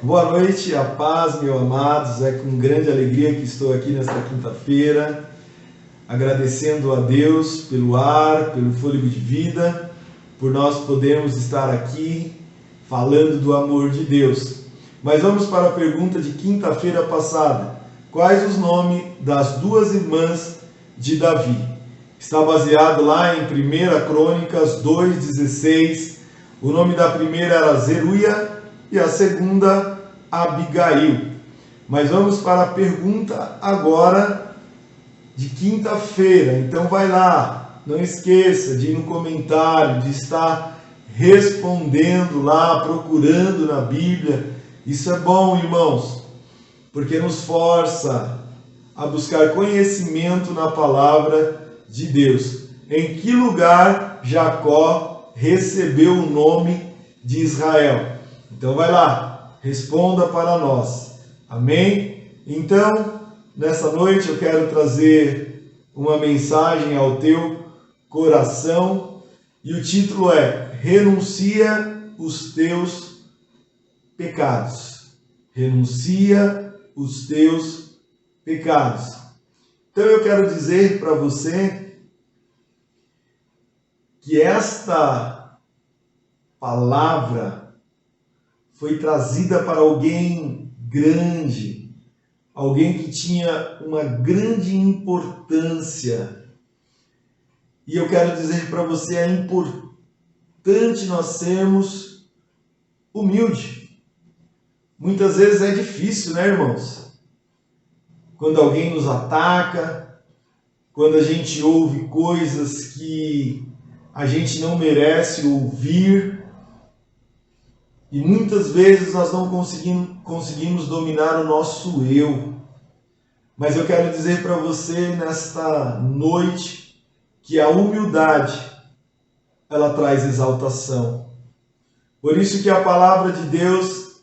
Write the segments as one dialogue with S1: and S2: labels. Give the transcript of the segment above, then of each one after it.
S1: Boa noite, a paz, meus amados. É com grande alegria que estou aqui nesta quinta-feira, agradecendo a Deus pelo ar, pelo fôlego de vida, por nós podermos estar aqui falando do amor de Deus. Mas vamos para a pergunta de quinta-feira passada. Quais os nomes das duas irmãs de Davi? Está baseado lá em 1 Crônicas 2,16. O nome da primeira era Zeruia e a segunda Abigail. Mas vamos para a pergunta agora de quinta-feira. Então vai lá, não esqueça de ir no comentário, de estar respondendo lá, procurando na Bíblia. Isso é bom, irmãos, porque nos força a buscar conhecimento na palavra de Deus. Em que lugar Jacó recebeu o nome de Israel? Então vai lá, responda para nós. Amém? Então, nessa noite eu quero trazer uma mensagem ao teu coração e o título é: Renuncia os teus pecados. Renuncia os teus pecados. Então eu quero dizer para você que esta palavra foi trazida para alguém grande, alguém que tinha uma grande importância. E eu quero dizer para você, é importante nós sermos humildes. Muitas vezes é difícil, né, irmãos? Quando alguém nos ataca, quando a gente ouve coisas que a gente não merece ouvir, e muitas vezes nós não conseguimos dominar o nosso eu. Mas eu quero dizer para você nesta noite que a humildade, ela traz exaltação. Por isso que a palavra de Deus,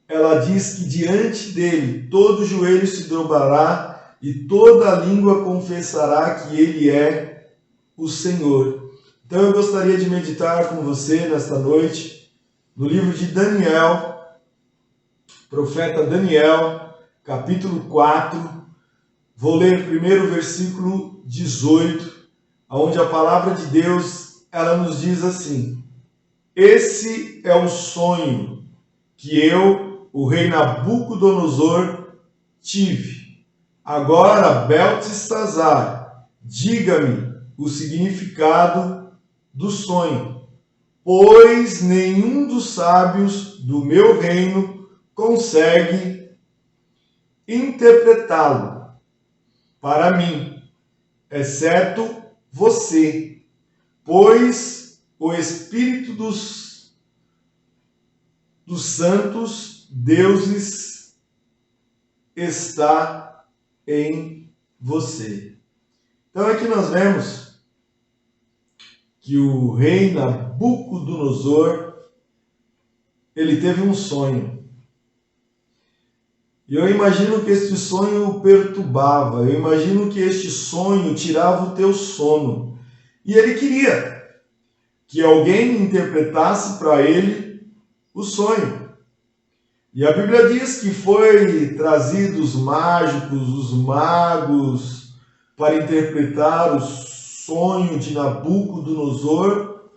S1: ela diz que diante dele todo joelho se dobrará e toda língua confessará que ele é o Senhor. Então eu gostaria de meditar com você nesta noite no livro de Daniel, profeta Daniel, capítulo 4, vou ler primeiro o versículo 18, onde a palavra de Deus, ela nos diz assim: Esse é o sonho que eu, o rei Nabucodonosor, tive. Agora, Beltesazar, diga-me o significado do sonho, pois nenhum dos sábios do meu reino consegue interpretá-lo para mim, exceto você, pois o Espírito dos santos deuses está em você. Então aqui nós vemos que o rei Nabucodonosor, ele teve um sonho. E eu imagino que este sonho o perturbava, eu imagino que este sonho tirava o teu sono. E ele queria que alguém interpretasse para ele o sonho. E a Bíblia diz que foi trazido os mágicos, os magos, para interpretar o sonho de Nabucodonosor,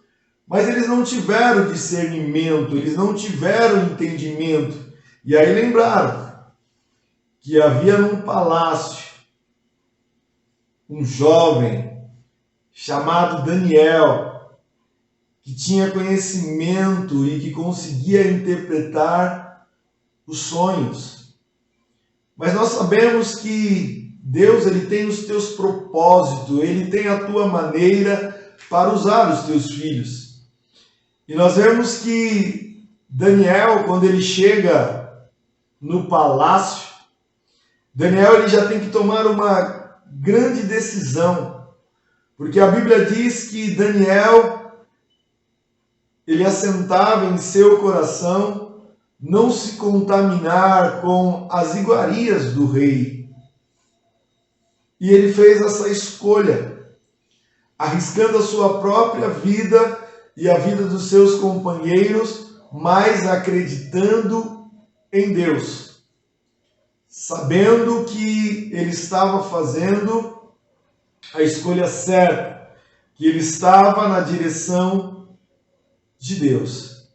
S1: mas eles não tiveram discernimento, eles não tiveram entendimento. E aí lembraram que havia num palácio um jovem chamado Daniel, que tinha conhecimento e que conseguia interpretar os sonhos. Mas nós sabemos que Deus, ele tem os teus propósitos, ele tem a tua maneira para usar os teus filhos. E nós vemos que Daniel, quando ele chega no palácio, Daniel ele já tem que tomar uma grande decisão, porque a Bíblia diz que Daniel, ele assentava em seu coração não se contaminar com as iguarias do rei. E ele fez essa escolha, arriscando a sua própria vida e a vida dos seus companheiros, mas acreditando em Deus, sabendo que ele estava fazendo a escolha certa, que ele estava na direção de Deus.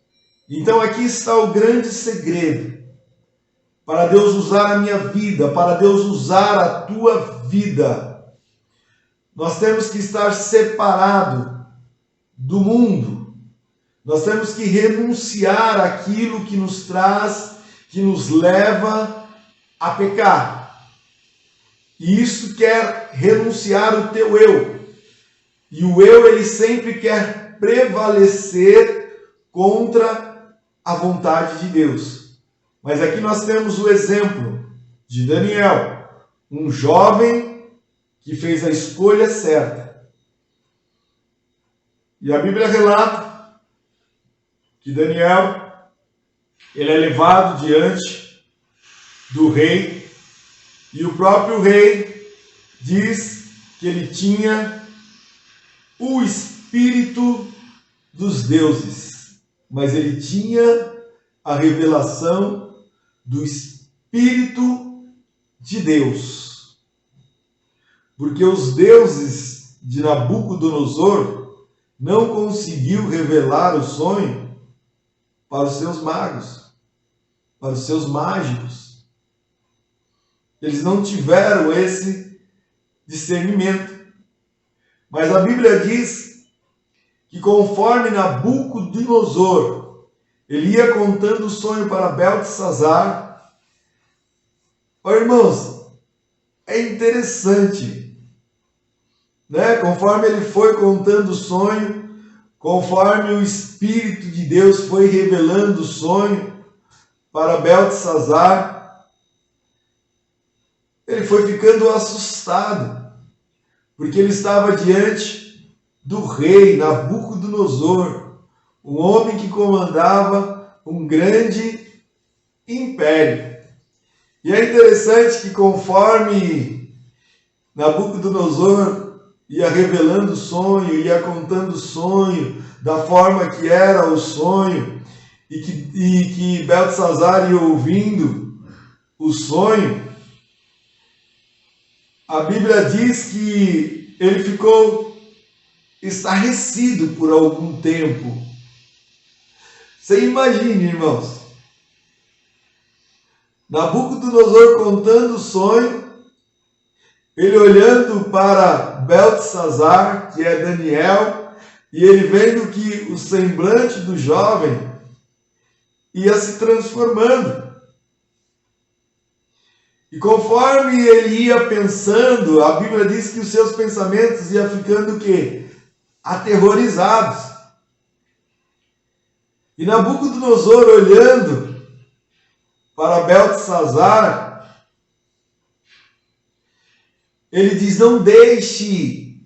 S1: Então aqui está o grande segredo para Deus usar a minha vida, para Deus usar a tua vida. Nós temos que estar separado do mundo. Nós temos que renunciar àquilo que nos traz, que nos leva a pecar. E isso quer renunciar o teu eu. E o eu, ele sempre quer prevalecer contra a vontade de Deus. Mas aqui nós temos o exemplo de Daniel, um jovem que fez a escolha certa. E a Bíblia relata que Daniel, ele é levado diante do rei, e o próprio rei diz que ele tinha o espírito dos deuses, mas ele tinha a revelação do Espírito de Deus. Porque os deuses de Nabucodonosor não conseguiu revelar o sonho para os seus magos, para os seus mágicos. Eles não tiveram esse discernimento. Mas a Bíblia diz que conforme Nabucodonosor ele ia contando o sonho para Beltesazar. Irmãos, é interessante, né? Conforme ele foi contando o sonho, conforme o Espírito de Deus foi revelando o sonho para Beltesazar, ele foi ficando assustado, porque ele estava diante do rei Nabucodonosor, um homem que comandava um grande império. E é interessante que conforme Nabucodonosor ia revelando o sonho, ia contando o sonho, da forma que era o sonho, e que Beltesazar ia ouvindo o sonho, a Bíblia diz que ele ficou estarrecido por algum tempo. Você imagine, irmãos, Nabucodonosor contando o sonho, ele olhando para Beltesazar, que é Daniel, e ele vendo que o semblante do jovem ia se transformando. E conforme ele ia pensando, a Bíblia diz que os seus pensamentos iam ficando o quê? Aterrorizados. E Nabucodonosor, olhando para Beltesazar, ele diz: não deixe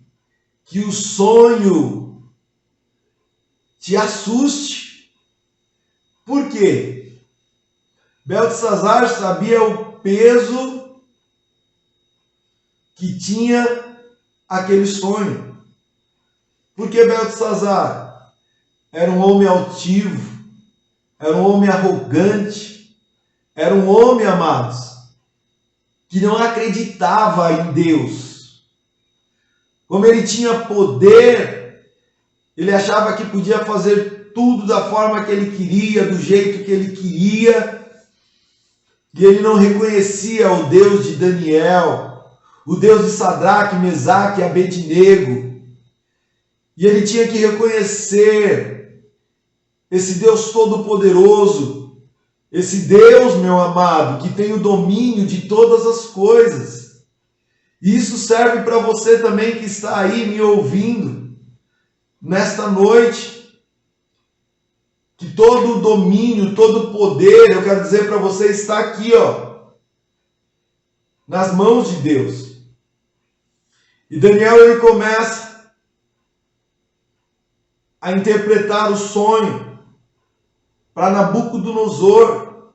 S1: que o sonho te assuste. Por quê? Beltesazar sabia o peso que tinha aquele sonho. Porque Beltesazar era um homem altivo, era um homem arrogante, era um homem, amados, que não acreditava em Deus. Como ele tinha poder, ele achava que podia fazer tudo da forma que ele queria, do jeito que ele queria, e ele não reconhecia o Deus de Daniel, o Deus de Sadraque, Mesaque e Abednego. E ele tinha que reconhecer esse Deus todo-poderoso, esse Deus, meu amado, que tem o domínio de todas as coisas. E isso serve para você também que está aí me ouvindo nesta noite. Que todo o domínio, todo o poder, eu quero dizer para você, está aqui, nas mãos de Deus. E Daniel, ele começa a interpretar o sonho para Nabucodonosor.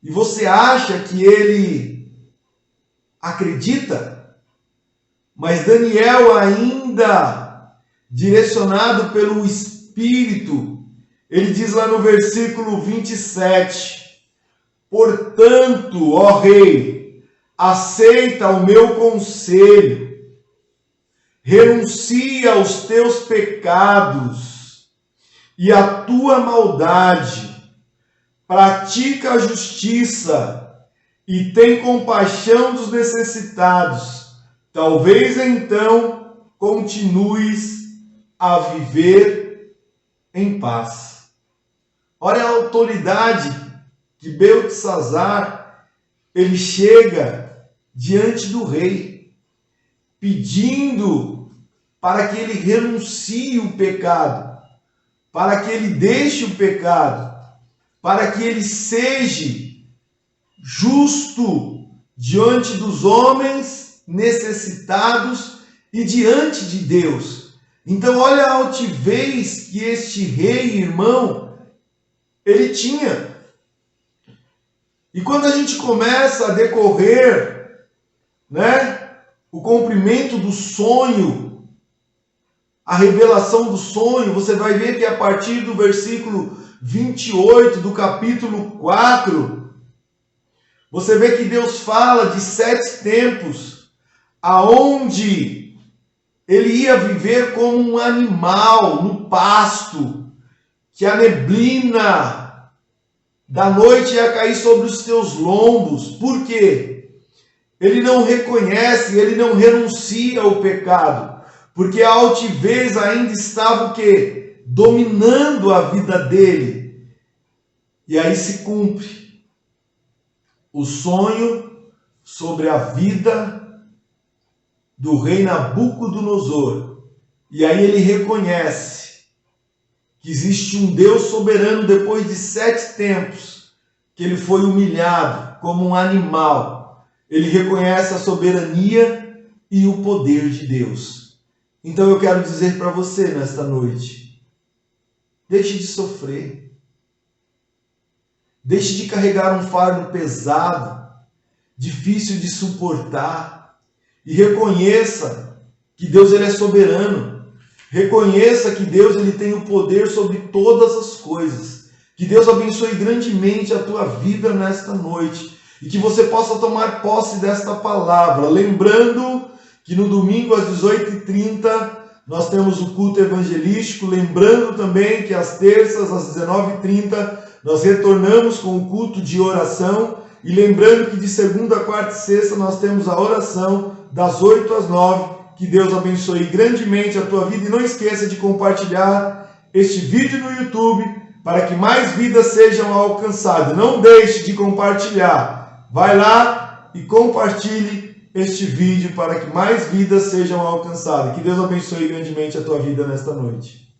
S1: E você acha que ele acredita? Mas Daniel, ainda direcionado pelo Espírito, ele diz lá no versículo 27, Portanto, ó rei, aceita o meu conselho, renuncia aos teus pecados e à tua maldade, pratica a justiça e tem compaixão dos necessitados. Talvez então continues a viver em paz. Olha a autoridade que Beltesazar, ele chega diante do rei, pedindo para que ele renuncie o pecado, para que ele deixe o pecado, para que ele seja justo diante dos homens necessitados e diante de Deus. Então olha a altivez que este rei, irmão, ele tinha. E quando a gente começa a decorrer, o cumprimento do sonho, a revelação do sonho, você vai ver que a partir do versículo 28 do capítulo 4, você vê que Deus fala de 7 tempos, aonde ele ia viver como um animal no pasto, que a neblina da noite ia cair sobre os teus lombos. Por quê? Ele não reconhece, ele não renuncia ao pecado, porque a altivez ainda estava o quê? Dominando a vida dele. E aí se cumpre o sonho sobre a vida do rei Nabucodonosor. E aí ele reconhece que existe um Deus soberano depois de 7 tempos, que ele foi humilhado como um animal. Ele reconhece a soberania e o poder de Deus. Então eu quero dizer para você nesta noite, deixe de sofrer. Deixe de carregar um fardo pesado, difícil de suportar, e reconheça que Deus ele é soberano. Reconheça que Deus ele tem o poder sobre todas as coisas. Que Deus abençoe grandemente a tua vida nesta noite e que você possa tomar posse desta palavra. Lembrando que no domingo às 18h30 nós temos o culto evangelístico. Lembrando também que às terças às 19h30 nós retornamos com o culto de oração. E lembrando que de segunda, quarta e sexta nós temos a oração das 8 às 9. Que Deus abençoe grandemente a tua vida e não esqueça de compartilhar este vídeo no YouTube para que mais vidas sejam alcançadas. Não deixe de compartilhar. Vai lá e compartilhe este vídeo para que mais vidas sejam alcançadas. Que Deus abençoe grandemente a tua vida nesta noite.